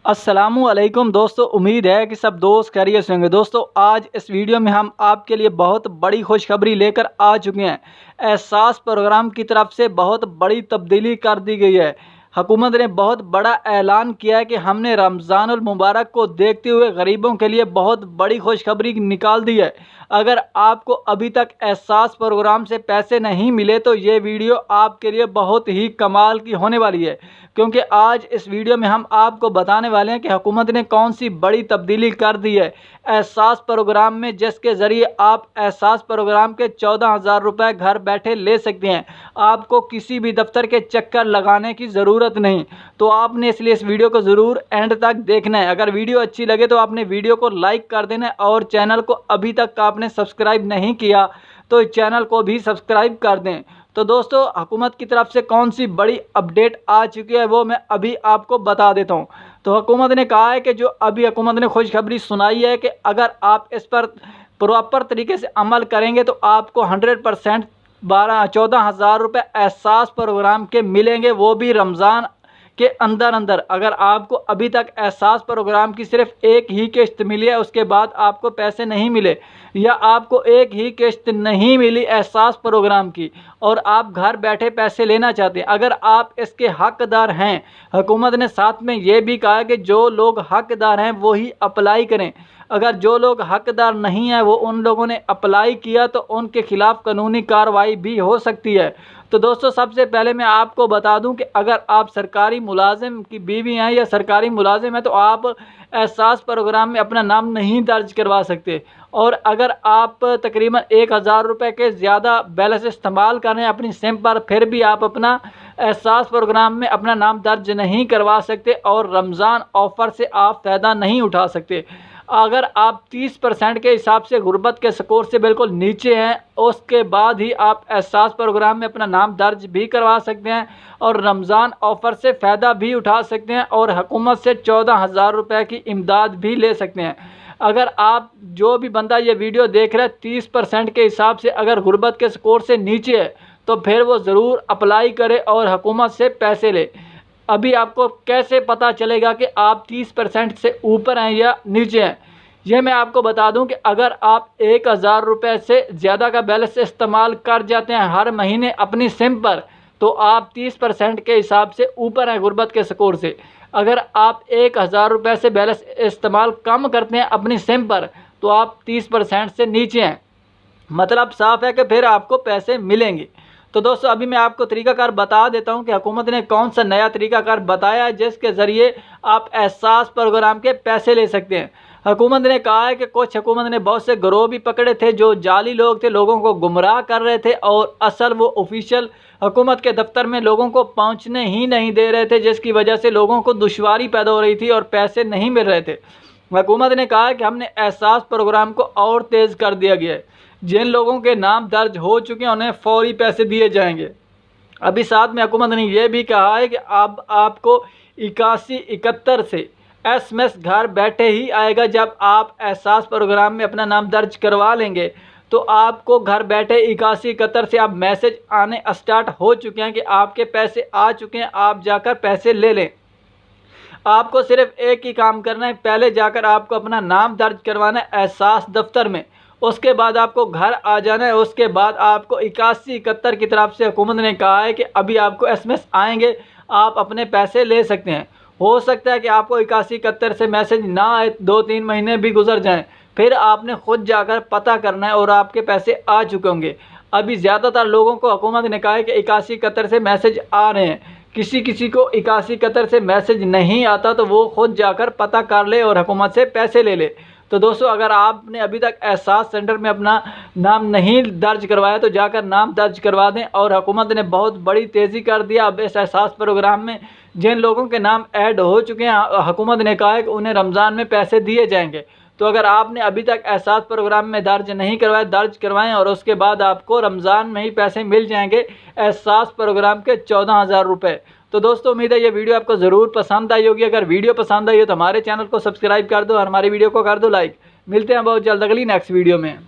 अस्सलामुअलैकुम दोस्तों, उम्मीद है कि सब दोस्त खैरियत से होंगे। दोस्तों, आज इस वीडियो में हम आपके लिए बहुत बड़ी खुशखबरी लेकर आ चुके हैं। एहसास प्रोग्राम की तरफ से बहुत बड़ी तब्दीली कर दी गई है। हुकूमत ने बहुत बड़ा ऐलान किया है कि हमने रमज़ानुल मुबारक को देखते हुए गरीबों के लिए बहुत बड़ी खुशखबरी निकाल दी है। अगर आपको अभी तक एहसास प्रोग्राम से पैसे नहीं मिले तो ये वीडियो आपके लिए बहुत ही कमाल की होने वाली है, क्योंकि आज इस वीडियो में हम आपको बताने वाले हैं कि हुकूमत ने कौन सी बड़ी तब्दीली कर दी है एहसास प्रोग्राम में, जिसके ज़रिए आप एहसास प्रोग्राम के 14,000 रुपये घर बैठे ले सकते हैं। आपको किसी भी दफ्तर के चक्कर लगाने की ज़रूरत नहीं। तो आपने इसलिए इस वीडियो को ज़रूर एंड तक देखना है। अगर वीडियो अच्छी लगे तो आपने वीडियो को लाइक कर देना है, और चैनल को अभी तक आपने सब्सक्राइब नहीं किया तो चैनल को भी सब्सक्राइब कर दें। तो दोस्तों, हुकूमत की तरफ से कौन सी बड़ी अपडेट आ चुकी है वो मैं अभी आपको बता देता हूँ। तो हुकूमत ने कहा है कि जो अभी हुकूमत ने खुशखबरी सुनाई है कि अगर आप इस पर प्रॉपर तरीके से अमल करेंगे तो आपको 100% 14,000 रुपये एहसास प्रोग्राम के मिलेंगे, वो भी रमज़ान के अंदर। अगर आपको अभी तक एहसास प्रोग्राम की सिर्फ एक ही किस्त मिली है, उसके बाद आपको पैसे नहीं मिले, या आपको एक ही किस्त नहीं मिली एहसास प्रोग्राम की और आप घर बैठे पैसे लेना चाहते हैं, अगर आप इसके हकदार हैं, हुकूमत ने साथ में ये भी कहा कि जो लोग हकदार हैं वो ही अप्लाई करें। अगर जो लोग हकदार नहीं हैं वो उन लोगों ने अप्लाई किया तो उनके खिलाफ़ कानूनी कार्रवाई भी हो सकती है। तो दोस्तों, सबसे पहले मैं आपको बता दूं कि अगर आप सरकारी मुलाजिम की बीवी हैं या सरकारी मुलाजिम हैं तो आप एहसास प्रोग्राम में अपना नाम नहीं दर्ज करवा सकते। और अगर आप तकरीबन 1,000 रुपये के ज़्यादा बैलेंस इस्तेमाल कर रहे हैं अपनी सिम पर, फिर भी आप अपना एहसास प्रोग्राम में अपना नाम दर्ज नहीं करवा सकते और रमज़ान ऑफ़र से आप फ़ायदा नहीं उठा सकते। अगर आप 30% के हिसाब से गुर्बत के स्कोर से बिल्कुल नीचे हैं, उसके बाद ही आप एहसास प्रोग्राम में अपना नाम दर्ज भी करवा सकते हैं और रमज़ान ऑफ़र से फ़ायदा भी उठा सकते हैं और हुकूमत से 14,000 रुपये की इमदाद भी ले सकते हैं। अगर आप जो भी बंदा ये वीडियो देख रहा है 30% के हिसाब से अगर गुर्बत के स्कोर से नीचे है तो फिर वो ज़रूर अप्लाई करे और हुकूमत से पैसे ले। अभी आपको कैसे पता चलेगा कि आप 30% से ऊपर हैं या नीचे हैं? ये मैं आपको बता दूं कि अगर आप 1,000 रुपये से ज़्यादा का बैलेंस इस्तेमाल कर जाते हैं हर महीने अपनी सिम पर, तो आप 30% के हिसाब से ऊपर हैं गुर्बत के स्कोर से। अगर आप 1,000 रुपये से बैलेंस इस्तेमाल कम करते हैं अपनी सिम पर तो आप 30% से नीचे हैं। मतलब साफ़ है कि फिर आपको पैसे मिलेंगे। तो दोस्तों, अभी मैं आपको तरीकाकार बता देता हूं कि हुकूमत ने कौन सा नया तरीकाकार बताया है जिसके ज़रिए आप एहसास प्रोग्राम के पैसे ले सकते हैं। हुकूमत ने कहा है कि हुकूमत ने बहुत से गिरोह भी पकड़े थे जो जाली लोग थे, लोगों को गुमराह कर रहे थे और असल वो ऑफिशियल हुकूमत के दफ्तर में लोगों को पहुंचने ही नहीं दे रहे थे, जिसकी वजह से लोगों को दुश्वारी पैदा हो रही थी और पैसे नहीं मिल रहे थे। हुकूमत ने कहा है कि हमने एहसास प्रोग्राम को और तेज़ कर दिया गया है। जिन लोगों के नाम दर्ज हो चुके हैं उन्हें फ़ौरी पैसे दिए जाएंगे। अभी साथ में हुकूमत ने यह भी कहा है कि अब आपको 8171 से SMS घर बैठे ही आएगा। जब आप एहसास प्रोग्राम में अपना नाम दर्ज करवा लेंगे तो आपको घर बैठे 8171 से अब मैसेज आने स्टार्ट हो चुके हैं कि आपके पैसे आ चुके हैं, आप जाकर पैसे ले लें। आपको सिर्फ एक ही काम करना है, पहले जाकर आपको अपना नाम दर्ज करवाना है एहसास दफ्तर में, उसके बाद आपको घर आ जाना है। उसके बाद आपको 8171 की तरफ से हुकूमत ने कहा है कि अभी आपको SMS आएंगे, आप अपने पैसे ले सकते हैं। हो सकता है कि आपको 8171 से मैसेज ना आए, 2-3 महीने भी गुजर जाएं, फिर आपने ख़ुद जाकर पता करना है और आपके पैसे आ चुके होंगे। अभी ज़्यादातर लोगों को हुकूमत ने कहा है कि 8171 से मैसेज आ रहे हैं। किसी को 8171 से मैसेज नहीं आता तो वो ख़ुद जाकर पता कर ले और हुकूमत से पैसे ले ले। तो दोस्तों, अगर आपने अभी तक एहसास सेंटर में अपना नाम नहीं दर्ज करवाया तो जाकर नाम दर्ज करवा दें। और हुकूमत ने बहुत बड़ी तेज़ी कर दिया अब इस एहसास प्रोग्राम में। जिन लोगों के नाम ऐड हो चुके हैं हुकूमत ने कहा है कि उन्हें रमज़ान में पैसे दिए जाएंगे। तो अगर आपने अभी तक एहसास प्रोग्राम में दर्ज नहीं करवाया, दर्ज करवाएं और उसके बाद आपको रमज़ान में ही पैसे मिल जाएंगे एहसास प्रोग्राम के 14,000 रुपये। तो दोस्तों, उम्मीद है ये वीडियो आपको ज़रूर पसंद आई होगी। अगर वीडियो पसंद आई हो तो हमारे चैनल को सब्सक्राइब कर दो और हमारी वीडियो को कर दो लाइक। मिलते हैं बहुत जल्द अगली नेक्स्ट वीडियो में।